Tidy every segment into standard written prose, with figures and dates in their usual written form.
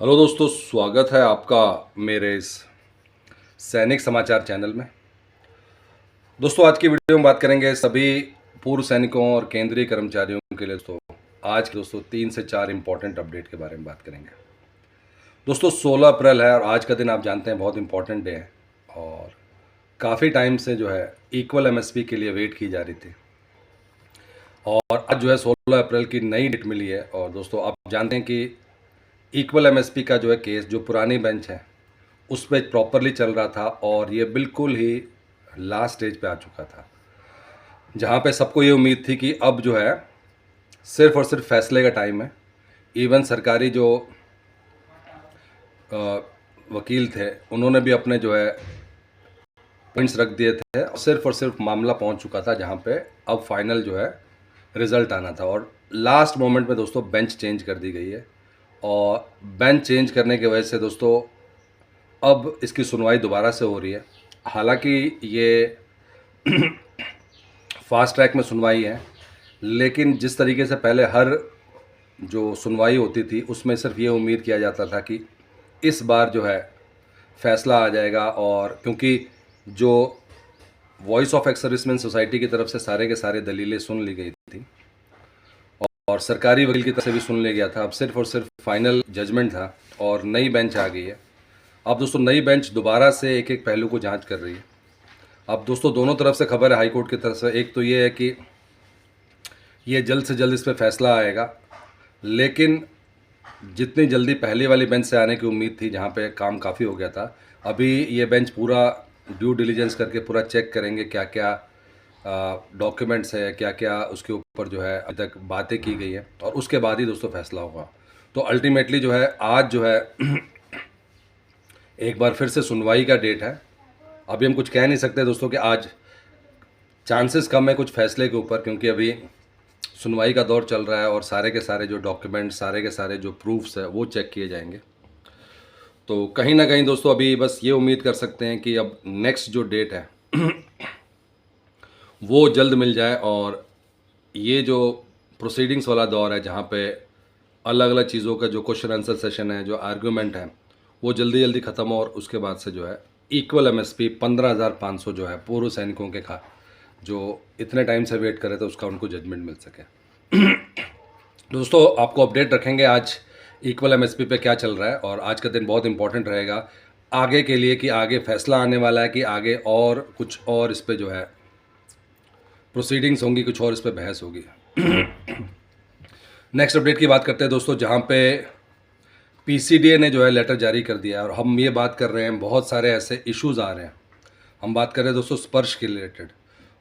Hello दोस्तों, स्वागत है आपका मेरे इस सैनिक समाचार चैनल में। दोस्तों, आज की वीडियो में बात करेंगे सभी पूर्व सैनिकों और केंद्रीय कर्मचारियों के लिए। दोस्तों 3 से 4 इम्पोर्टेंट अपडेट के बारे में बात करेंगे। दोस्तों 16 अप्रैल है और आज का दिन आप जानते हैं बहुत इम्पोर्टेंट डे है और काफ़ी टाइम से जो है इक्वल एमएसपी के लिए वेट की जा रही थी और आज जो है 16 अप्रैल की नई डेट मिली है। और दोस्तों आप जानते हैं कि इक्वल एमएसपी का जो है केस जो पुरानी बेंच है उस पर प्रॉपरली चल रहा था और ये बिल्कुल ही लास्ट स्टेज पे आ चुका था, जहाँ पे सबको ये उम्मीद थी कि अब जो है सिर्फ और सिर्फ फैसले का टाइम है। इवन सरकारी जो वकील थे उन्होंने भी अपने जो है पॉइंट्स रख दिए थे और सिर्फ मामला पहुंच चुका था जहाँ पे अब फाइनल जो है रिज़ल्ट आना था। और लास्ट मोमेंट में दोस्तों बेंच चेंज कर दी गई है और बेंच चेंज करने की वजह से दोस्तों अब इसकी सुनवाई दोबारा से हो रही है। हालांकि ये फास्ट ट्रैक में सुनवाई है, लेकिन जिस तरीके से पहले हर जो सुनवाई होती थी उसमें सिर्फ ये उम्मीद किया जाता था कि इस बार जो है फैसला आ जाएगा। और क्योंकि जो voice of ex serviceman society की तरफ से सारे के सारे दलीलें सुन ली गई थी और सरकारी वकील की तरफ से भी सुन लिया गया था, अब सिर्फ और सिर्फ फाइनल जजमेंट था और नई बेंच आ गई है। अब दोस्तों नई बेंच दोबारा से एक एक पहलू को जांच कर रही है। अब दोस्तों दोनों तरफ से खबर है हाई कोर्ट की तरफ से। एक तो ये है कि ये जल्द से जल्द इस पर फैसला आएगा, लेकिन जितनी जल्दी पहली वाली बेंच से आने की उम्मीद थी जहाँ पे काम काफ़ी हो गया था, अभी ये बेंच पूरा ड्यू डिलीजेंस करके पूरा चेक करेंगे क्या क्या डॉक्यूमेंट्स है, क्या क्या उसके ऊपर जो है अभी तक बातें की गई हैं और उसके बाद ही दोस्तों फैसला होगा। तो अल्टीमेटली जो है आज जो है एक बार फिर से सुनवाई का डेट है। अभी हम कुछ कह नहीं सकते दोस्तों कि आज चांसेस कम है कुछ फैसले के ऊपर, क्योंकि अभी सुनवाई का दौर चल रहा है और सारे के सारे जो डॉक्यूमेंट, सारे के सारे जो प्रूफ्स है वो चेक किए जाएंगे। तो कहीं ना कहीं दोस्तों अभी बस ये उम्मीद कर सकते हैं कि अब नेक्स्ट जो डेट है वो जल्द मिल जाए और ये जो प्रोसीडिंग्स वाला दौर है जहाँ पे अलग अलग चीज़ों का जो क्वेश्चन आंसर सेशन है, जो आर्गूमेंट है, वो जल्दी जल्दी ख़त्म हो और उसके बाद से जो है इक्वल एमएसपी 15,500 जो है पूर्व सैनिकों के जो इतने टाइम से वेट करे थे उसका उनको जजमेंट मिल सके। दोस्तों आपको अपडेट रखेंगे आज इक्वल एमएसपी पे क्या चल रहा है और आज का दिन बहुत इंपॉर्टेंट रहेगा आगे के लिए कि आगे फैसला आने वाला है कि आगे और कुछ और इस पर जो है प्रोसीडिंग्स होंगी, कुछ और इस पर बहस होगी। नेक्स्ट अपडेट की बात करते हैं दोस्तों, जहाँ पे पीसीडीए ने जो है लेटर जारी कर दिया है और हम ये बात कर रहे हैं बहुत सारे ऐसे इश्यूज़ आ रहे हैं। हम बात कर रहे हैं दोस्तों स्पर्श के रिलेटेड,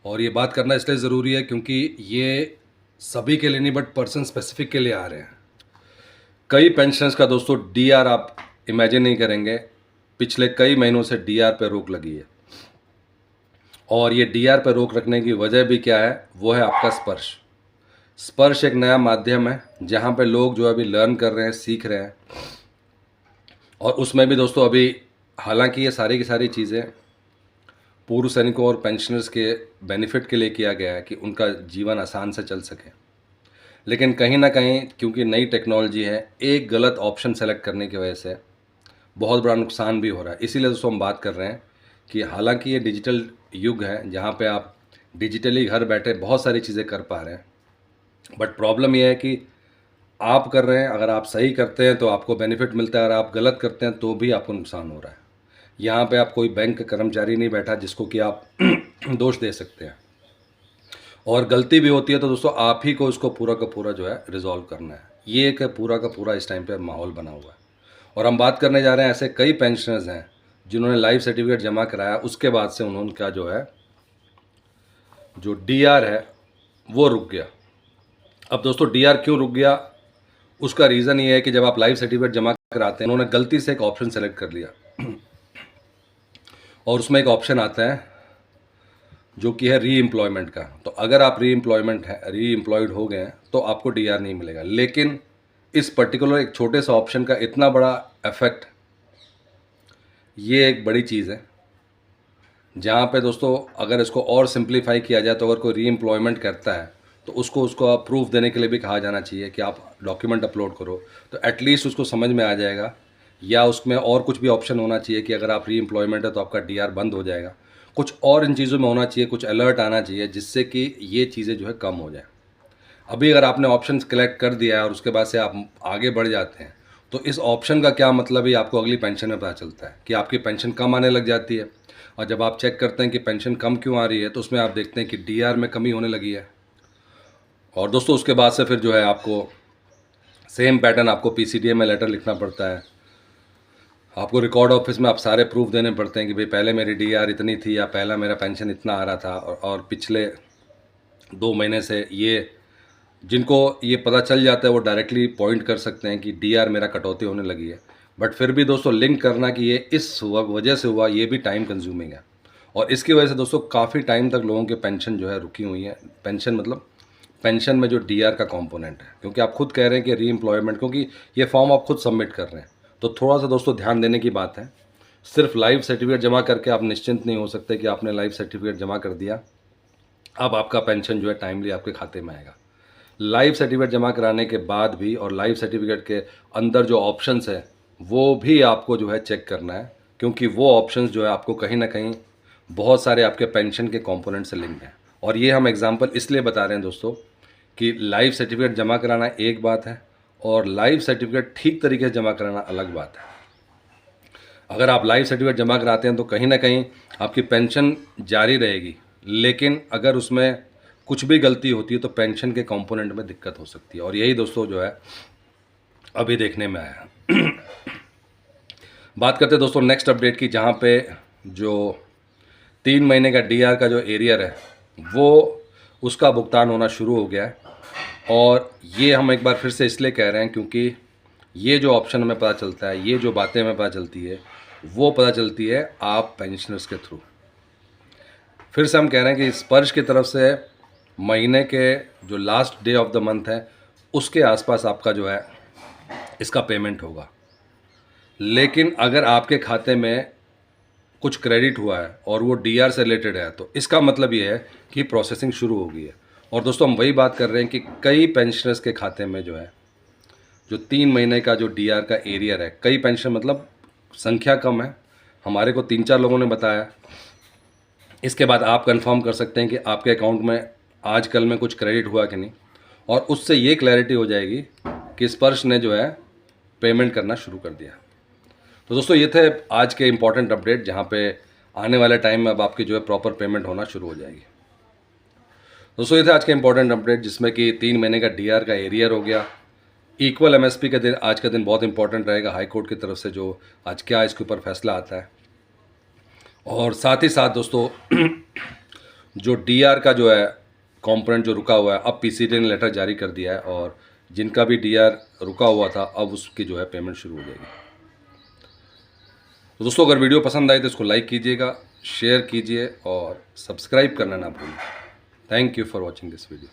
और ये बात करना इसलिए ज़रूरी है क्योंकि ये सभी के लिए नहीं बट पर्सन स्पेसिफिक के लिए आ रहे हैं। कई पेंशनर्स का दोस्तों डीआर आप इमेजिन नहीं करेंगे, पिछले कई महीनों से डीआर पे रोक लगी है और ये डीआर पे रोक रखने की वजह भी क्या है, वो है आपका स्पर्श। स्पर्श एक नया माध्यम है जहाँ पे लोग जो अभी लर्न कर रहे हैं, सीख रहे हैं और उसमें भी दोस्तों अभी हालांकि ये सारी की सारी चीज़ें पूर्व सैनिकों और पेंशनर्स के बेनिफिट के लिए किया गया है कि उनका जीवन आसान से चल सके, लेकिन कहीं ना कहीं क्योंकि नई टेक्नोलॉजी है, एक गलत ऑप्शन सेलेक्ट करने की वजह से बहुत बड़ा नुकसान भी हो रहा है। इसीलिए दोस्तों हम बात कर रहे हैं कि हालांकि ये डिजिटल युग है जहाँ पे आप डिजिटली घर बैठे बहुत सारी चीज़ें कर पा रहे हैं, बट प्रॉब्लम यह है कि आप कर रहे हैं, अगर आप सही करते हैं तो आपको बेनिफिट मिलता है, अगर आप गलत करते हैं तो भी आपको नुकसान हो रहा है। यहाँ पे आप कोई बैंक कर्मचारी नहीं बैठा जिसको कि आप दोष दे सकते हैं, और गलती भी होती है तो दोस्तों आप ही को उसको पूरा का पूरा जो है रिजॉल्व करना है। ये एक पूरा का पूरा इस टाइम पे माहौल बना हुआ है और हम बात करने जा रहे हैं ऐसे कई पेंशनर्स हैं जिन्होंने लाइफ सर्टिफिकेट जमा कराया, उसके बाद से उनका जो है जो डीआर है वो रुक गया। अब दोस्तों डीआर क्यों रुक गया, उसका रीज़न ये है कि जब आप लाइफ सर्टिफिकेट जमा कराते हैं, उन्होंने गलती से एक ऑप्शन सेलेक्ट कर लिया और उसमें एक ऑप्शन आता है जो कि है री एम्प्लॉयमेंट का। तो अगर आप री एम्प्लॉयड हो गए हैं तो आपको डीआर नहीं मिलेगा, लेकिन इस पर्टिकुलर एक छोटे से ऑप्शन का इतना बड़ा इफेक्ट, ये एक बड़ी चीज़ है जहाँ पे दोस्तों अगर इसको और सिंप्लीफाई किया जाए तो अगर कोई री एम्प्लॉयमेंट करता है तो उसको प्रूफ देने के लिए भी कहा जाना चाहिए कि आप डॉक्यूमेंट अपलोड करो, तो एटलीस्ट उसको समझ में आ जाएगा या उसमें और कुछ भी ऑप्शन होना चाहिए कि अगर आप री एम्प्लॉयमेंट है तो आपका डीआर बंद हो जाएगा। कुछ और इन चीज़ों में होना चाहिए, कुछ अलर्ट आना चाहिए जिससे कि ये चीज़ें जो है कम हो जाए। अभी अगर आपने ऑप्शन सेलेक्ट कर दिया है और उसके बाद से आप आगे बढ़ जाते हैं, तो इस ऑप्शन का क्या मतलब है आपको अगली पेंशन में पता चलता है कि आपकी पेंशन कम आने लग जाती है। और जब आप चेक करते हैं कि पेंशन कम क्यों आ रही है, तो उसमें आप देखते हैं कि डीआर में कमी होने लगी है। और दोस्तों उसके बाद से फिर जो है आपको सेम पैटर्न, आपको पीसीडीए में लेटर लिखना पड़ता है। आपको रिकॉर्ड ऑफिस में आप सारे प्रूफ देने पड़ते हैं कि भाई पहले मेरी डीआर इतनी थी या पहला मेरा पेंशन इतना आ रहा था, और पिछले 2 महीने से ये, जिनको ये पता चल जाता है वो डायरेक्टली पॉइंट कर सकते हैं कि डीआर मेरा कटौती होने लगी है। बट फिर भी दोस्तों लिंक करना कि ये इस वजह से हुआ, ये भी टाइम कंज्यूमिंग है। और इसकी वजह से दोस्तों काफ़ी टाइम तक लोगों के पेंशन जो है रुकी हुई है। पेंशन मतलब पेंशन में जो डीआर का कंपोनेंट है, क्योंकि आप खुद कह रहे हैं कि री एम्प्लॉयमेंट, क्योंकि ये फॉर्म आप खुद सबमिट कर रहे हैं, तो थोड़ा सा दोस्तों ध्यान देने की बात है। सिर्फ लाइव सर्टिफिकेट जमा करके आप निश्चिंत नहीं हो सकते कि आपने लाइव सर्टिफिकेट जमा कर दिया, अब आपका पेंशन जो है टाइमली आपके खाते में आएगा। लाइव सर्टिफिकेट जमा कराने के बाद भी और लाइव सर्टिफिकेट के अंदर जो ऑप्शंस है वो भी आपको जो है चेक करना है, क्योंकि वो ऑप्शंस जो है आपको कहीं ना कहीं बहुत सारे आपके पेंशन के कंपोनेंट से लिंक हैं। और ये हम एग्जांपल इसलिए बता रहे हैं दोस्तों कि लाइव सर्टिफिकेट जमा कराना एक बात है और लाइव सर्टिफिकेट ठीक तरीके से जमा कराना अलग बात है। अगर आप लाइव सर्टिफिकेट जमा कराते हैं तो कहीं ना कहीं आपकी पेंशन जारी रहेगी, लेकिन अगर उसमें कुछ भी गलती होती है तो पेंशन के कंपोनेंट में दिक्कत हो सकती है। और यही दोस्तों जो है अभी देखने में आया है। बात करते हैं दोस्तों नेक्स्ट अपडेट की, जहाँ पे जो 3 महीने का डीआर का जो एरियर है वो उसका भुगतान होना शुरू हो गया है। और ये हम एक बार फिर से इसलिए कह रहे हैं क्योंकि ये जो ऑप्शन हमें पता चलता है, ये जो बातें हमें पता चलती है, वो पता चलती है आप पेंशनर्स के थ्रू। फिर से हम कह रहे हैं कि स्पर्श की तरफ से महीने के जो last day of the month है उसके आसपास आपका जो है इसका पेमेंट होगा। लेकिन अगर आपके खाते में कुछ क्रेडिट हुआ है और वो डीआर से रिलेटेड है तो इसका मतलब ये है कि प्रोसेसिंग शुरू हो गई है। और दोस्तों हम वही बात कर रहे हैं कि कई पेंशनर्स के खाते में जो है जो 3 महीने का जो डीआर का एरियर है, कई पेंशन मतलब संख्या कम है, हमारे को 3-4 लोगों ने बताया। इसके बाद आप कंफर्म कर सकते हैं कि आपके अकाउंट में आजकल में कुछ क्रेडिट हुआ कि नहीं, और उससे ये क्लैरिटी हो जाएगी कि स्पर्श ने जो है पेमेंट करना शुरू कर दिया। तो दोस्तों ये थे आज के इम्पॉर्टेंट अपडेट, जहाँ पे आने वाले टाइम में अब आपकी जो है प्रॉपर पेमेंट होना शुरू हो जाएगी। दोस्तों ये थे आज के इम्पॉर्टेंट अपडेट, जिसमें कि 3 महीने का डीआर का एरियर हो गया। इक्वल एमएसपी का दिन, आज का दिन बहुत इंपॉर्टेंट रहेगा हाई कोर्ट की तरफ से जो आज क्या इसके ऊपर फैसला आता है। और साथ ही साथ दोस्तों जो डीआर का जो है कंपोनेंट जो रुका हुआ है, अब पीसीडी ने लेटर जारी कर दिया है और जिनका भी डीआर रुका हुआ था अब उसकी जो है पेमेंट शुरू हो जाएगी। तो दोस्तों अगर वीडियो पसंद आए तो इसको लाइक कीजिएगा, शेयर कीजिए और सब्सक्राइब करना ना भूलें। Thank you for watching this video.